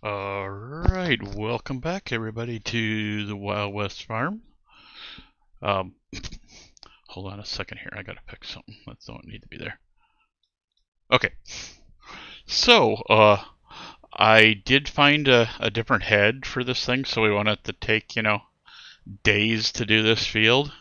Alright, welcome back everybody to the Wild West Farm. Um, Hold on a second here, I gotta pick something. That don't need to be there. Okay, so I did find a different head for this thing, so we wanted to take, days to do this field.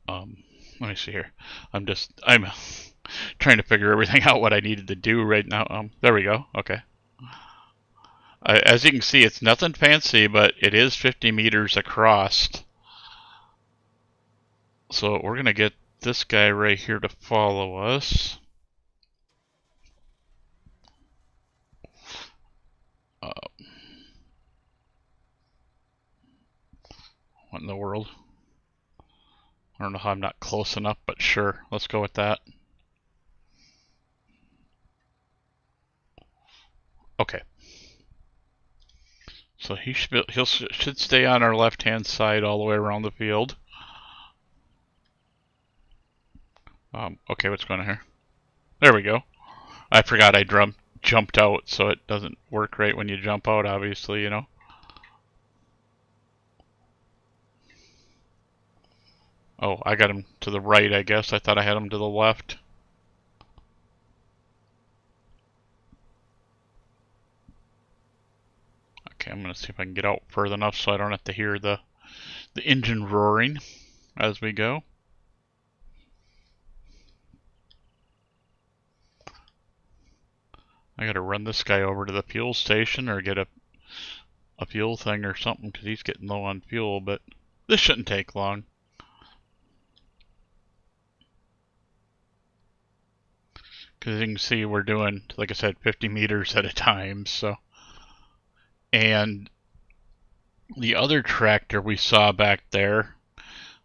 Let me see here. I'm trying to figure everything out what I needed to do right now. There we go. Okay. As you can see, it's nothing fancy, but it is 50 meters across. So we're going to get this guy right here to follow us. Uh, what in the world? I don't know how I'm not close enough, but sure, let's go with that. Okay. So he should stay on our left-hand side all the way around the field. Okay, what's going on here? There we go. I forgot I jumped out, so it doesn't work right when you jump out, obviously, you know. Oh, I got him to the right, I guess. I thought I had him to the left. Okay, I'm going to see if I can get out further enough so I don't have to hear the engine roaring as we go. I gotta run this guy over to the fuel station or get a fuel thing or something because he's getting low on fuel, but this shouldn't take long. Because you can see we're doing, like I said, 50 meters at a time, so. And the other tractor we saw back there,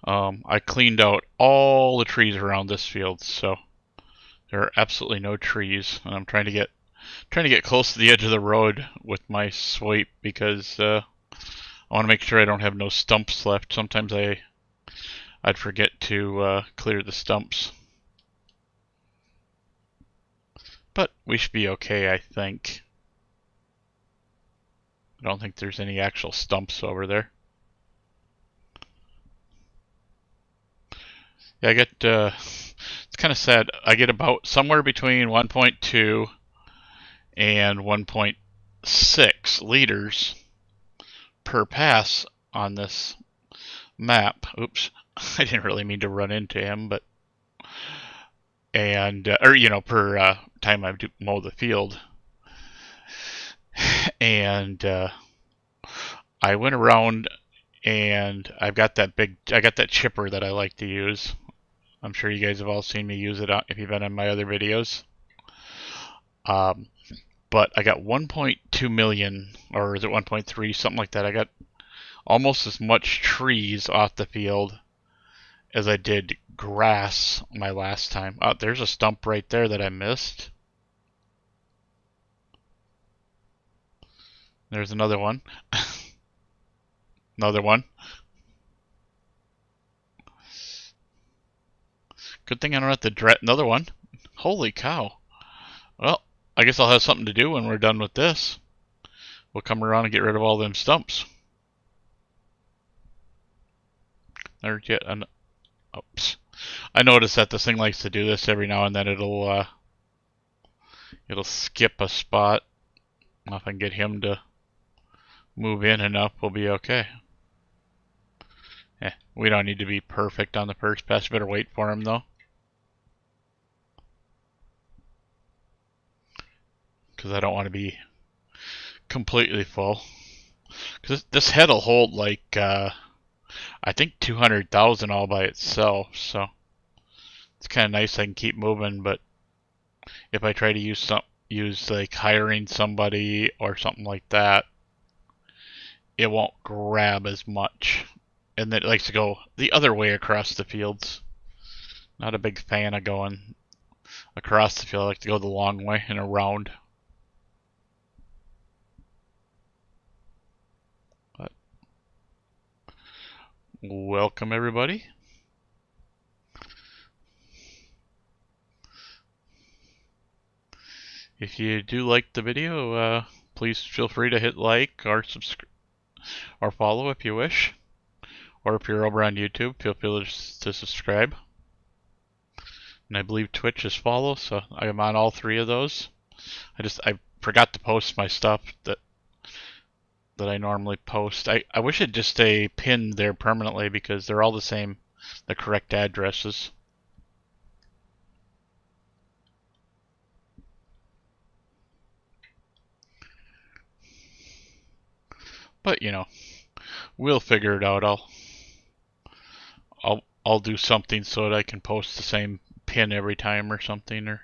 I cleaned out all the trees around this field, so there are absolutely no trees, and I'm trying to get close to the edge of the road with my sweep because I want to make sure I don't have no stumps left. Sometimes I'd forget to clear the stumps. But we should be okay, I think. I don't think there's any actual stumps over there. Yeah, I get, it's kind of sad. I get about somewhere between 1.2 and 1.6 liters per pass on this map. Oops, I didn't really mean to run into him, but per time I mow the field. And I went around and I got that chipper that I like to use. I'm sure you guys have all seen me use it if you've been in my other videos. But I got 1.2 million, or is it 1.3, something like that. I got almost as much trees off the field as I did grass my last time. Oh, there's a stump right there that I missed. There's another one. Another one. Good thing I don't have to dread another one. Holy cow. Well, I guess I'll have something to do when we're done with this. We'll come around and get rid of all them stumps. There's yet an... Oops. I noticed that this thing likes to do this every now and then. It'll skip a spot. If I can get him to move in enough, we'll be okay. We don't need to be perfect on the first pass. Better wait for him though, because I don't want to be completely full. Because this head will hold like I think 200,000 all by itself. So it's kind of nice. I can keep moving, but if I try to use like hiring somebody or something like that, it won't grab as much. And it likes to go the other way across the fields. Not a big fan of going across the field. I like to go the long way and around. But welcome everybody. If you do like the video, please feel free to hit like or subscribe or follow if you wish. Or if you're over on YouTube, feel free to subscribe. And I believe Twitch is follow, so I'm on all three of those. I forgot to post my stuff that I normally post. I wish it'd just stay pinned there permanently because they're all the same, the correct addresses. But you know, we'll figure it out. I'll do something so that I can post the same pin every time or something, or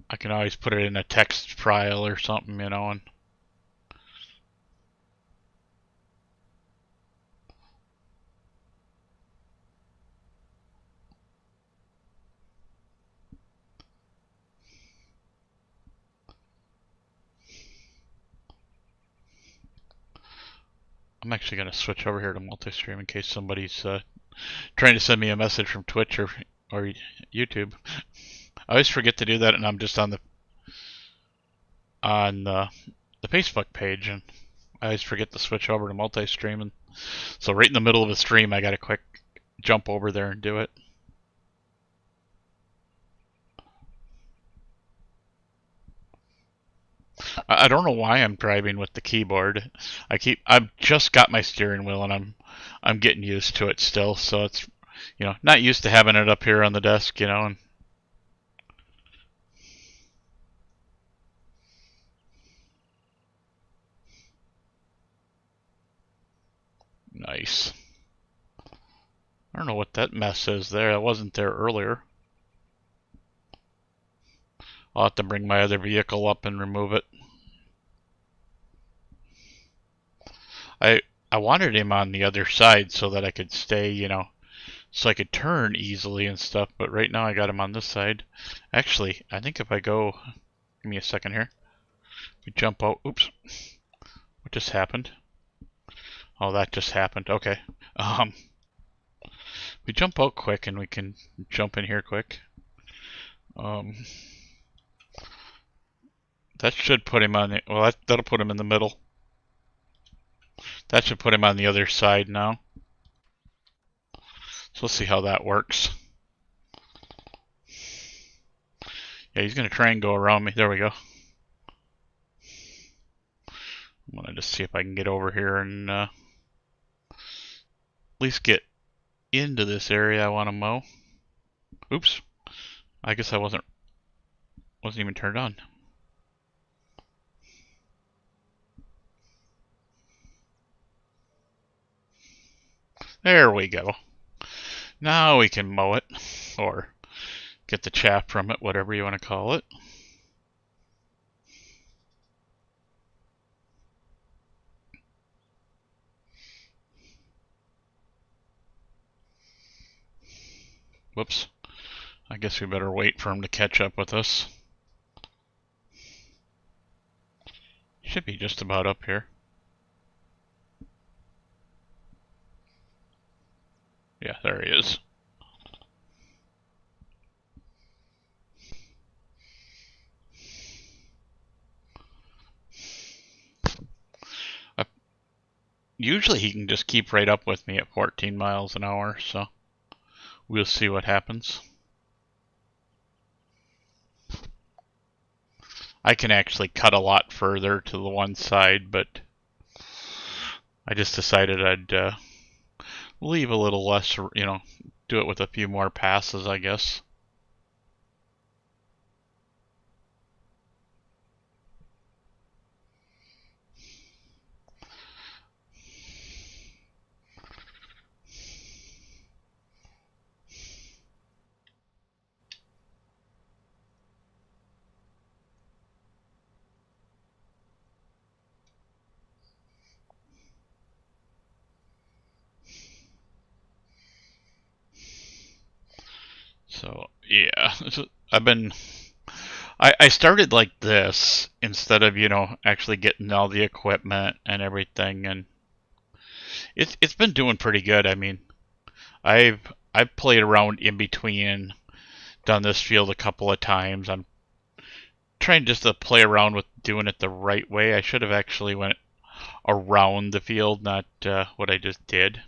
I can always put it in a text file or something, you know, and I'm actually going to switch over here to multi-stream in case somebody's trying to send me a message from Twitch or YouTube. I always forget to do that, and I'm just on the Facebook page, and I always forget to switch over to multi-stream, and so right in the middle of a stream, I got to quick jump over there and do it. I don't know why I'm driving with the keyboard. I've just got my steering wheel, and I'm getting used to it still, so it's, you know, not used to having it up here on the desk, you know, and nice. I don't know what that mess is there. That wasn't there earlier. I'll have to bring my other vehicle up and remove it. I wanted him on the other side so that I could stay, you know, so I could turn easily and stuff, but right now I got him on this side. Actually, I think if I go, give me a second here. We jump out, oops. What just happened? Oh, that just happened, okay. We jump out quick and we can jump in here quick. That should put him on the, well, that'll put him in the middle. That should put him on the other side now. So let's see how that works. Yeah, he's going to try and go around me. There we go. I'm going to just see if I can get over here and at least get into this area I want to mow. Oops. I guess I wasn't even turned on. There we go. Now we can mow it, or get the chaff from it, whatever you want to call it. Whoops. I guess we better wait for him to catch up with us. Should be just about up here. Yeah, there he is. Usually he can just keep right up with me at 14 miles an hour, so we'll see what happens. I can actually cut a lot further to the one side, but I just decided I'd leave a little less, you know, do it with a few more passes, I guess. So yeah, I started like this instead of, you know, actually getting all the equipment and everything, and it's been doing pretty good. I mean, I've played around in between, done this field a couple of times. I'm trying just to play around with doing it the right way. I should have actually went around the field, not what I just did.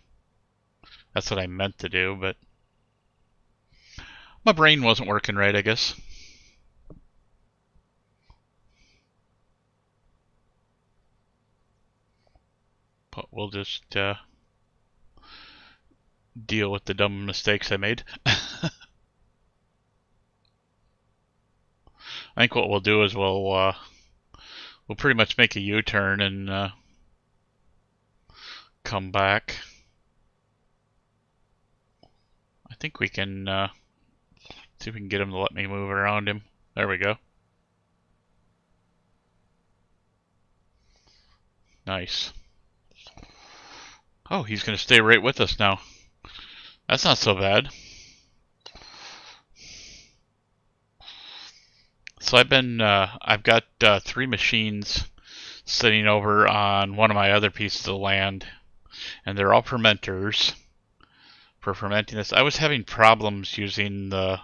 That's what I meant to do, but my brain wasn't working right, I guess. But we'll just deal with the dumb mistakes I made. I think what we'll do is we'll pretty much make a U-turn and come back. I think we can see if we can get him to let me move around him. There we go. Nice. Oh, he's going to stay right with us now. That's not so bad. So I've got 3 machines sitting over on one of my other pieces of land, and they're all fermenters for fermenting this. I was having problems using the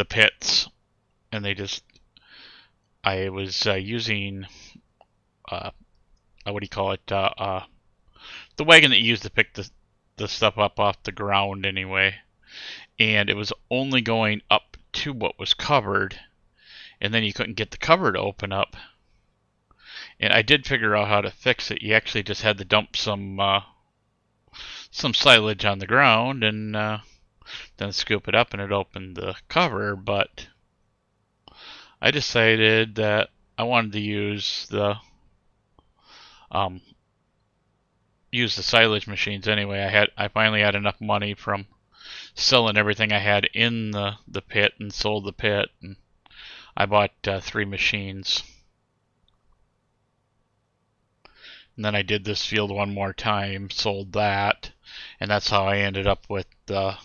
pits, and I was using what do you call it? The wagon that you use to pick the stuff up off the ground anyway, and it was only going up to what was covered, and then you couldn't get the cover to open up. And I did figure out how to fix it. You actually just had to dump some silage on the ground and then scoop it up, and it opened the cover. But I decided that I wanted to use the silage machines anyway. I finally had enough money from selling everything I had in the pit and sold the pit, and I bought 3 machines. And then I did this field one more time, sold that, and that's how I ended up with the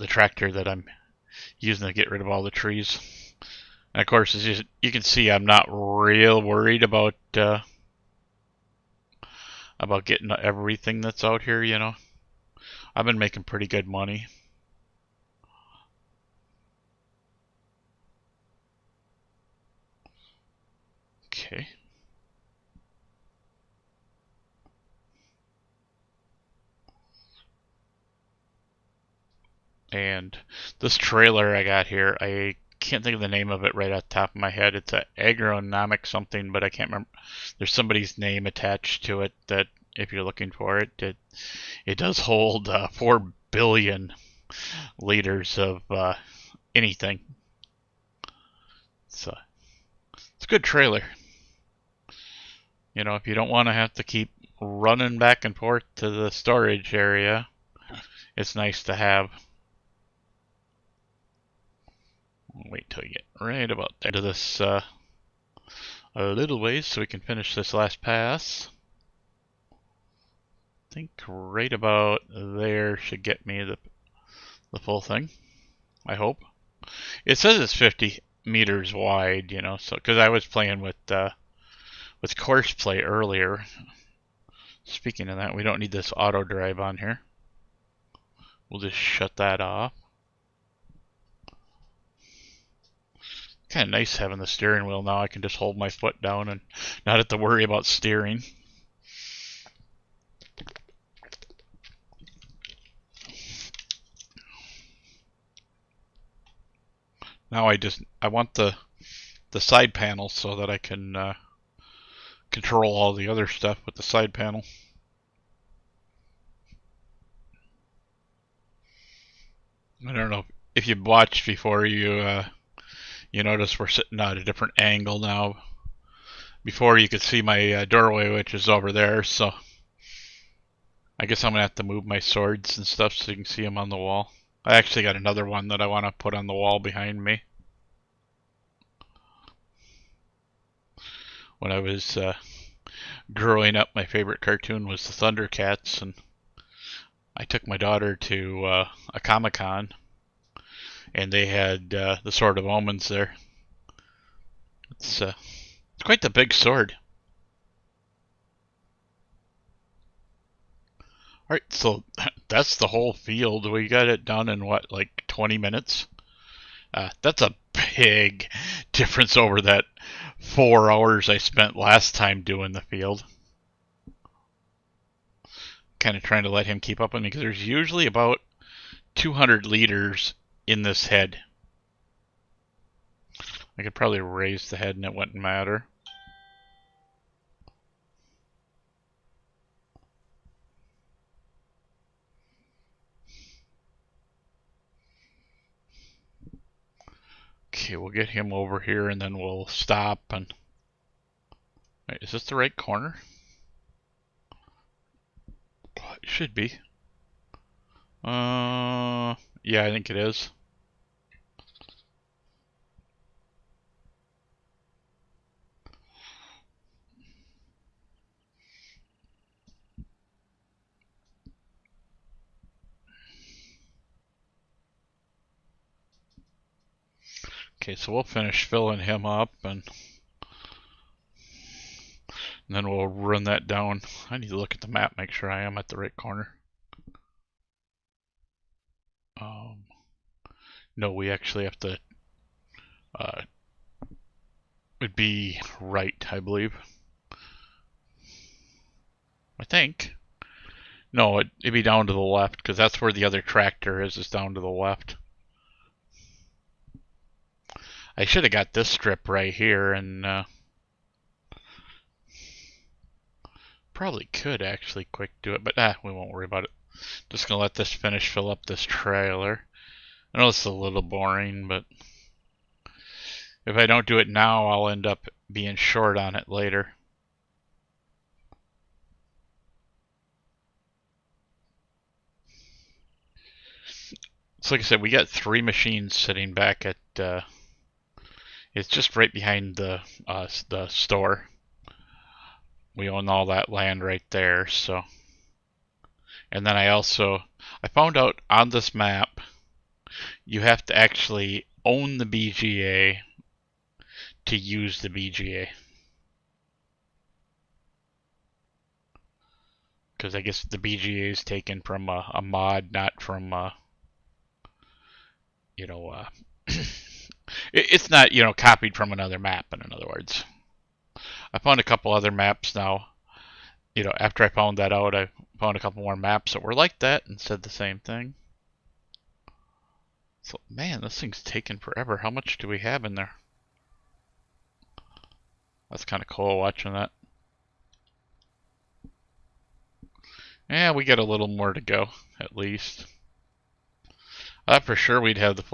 tractor that I'm using to get rid of all the trees. And of course, as you can see, I'm not real worried about getting everything that's out here, you know. I've been making pretty good money. Okay. And this trailer I got here, I can't think of the name of it right off the top of my head. It's an agronomic something, but I can't remember. There's somebody's name attached to it that, if you're looking for it, it does hold 4 billion liters of anything. So it's a good trailer. You know, if you don't want to have to keep running back and forth to the storage area, it's nice to have. Wait till you get right about there to this a little ways so we can finish this last pass. I think right about there should get me the full thing. I hope. It says it's 50 meters wide, you know, so because I was playing with course play earlier. Speaking of that, we don't need this auto drive on here. We'll just shut that off. Kind of nice having the steering wheel now. I can just hold my foot down and not have to worry about steering. Now I want the side panel so that I can control all the other stuff with the side panel. I don't know if you've watched before, you notice we're sitting at a different angle now. Before you could see my doorway, which is over there, so I guess I'm going to have to move my swords and stuff so you can see them on the wall. I actually got another one that I want to put on the wall behind me. When I was growing up, my favorite cartoon was the Thundercats, and I took my daughter to a Comic-Con, and they had the Sword of Omens there. It's quite the big sword. Alright, so that's the whole field. We got it done in what, like 20 minutes? That's a big difference over that 4 hours I spent last time doing the field. Kind of trying to let him keep up with me because there's usually about 200 liters in this head. I could probably raise the head and it wouldn't matter. Okay, we'll get him over here and then we'll stop and... Wait, is this the right corner? It should be. Yeah, I think it is. Okay, so we'll finish filling him up and then we'll run that down. I need to look at the map, make sure I am at the right corner. No, we actually have to, it'd be right, I believe. I think. No, it'd be down to the left, because that's where the other tractor is down to the left. I should have got this strip right here, and probably could actually quick do it, but we won't worry about it. Just gonna let this finish fill up this trailer. I know it's a little boring, but if I don't do it now, I'll end up being short on it later. So like I said, we got 3 machines sitting back at, it's just right behind the store. We own all that land right there, so. And then I found out on this map, you have to actually own the BGA to use the BGA. Because I guess the BGA is taken from a mod, not from, it's not, copied from another map, in other words. I found a couple other maps now. After I found that out, I found a couple more maps that were like that and said the same thing. So, man, this thing's taking forever. How much do we have in there? That's kind of cool watching that. Yeah, we got a little more to go, at least. I thought for sure we'd have the full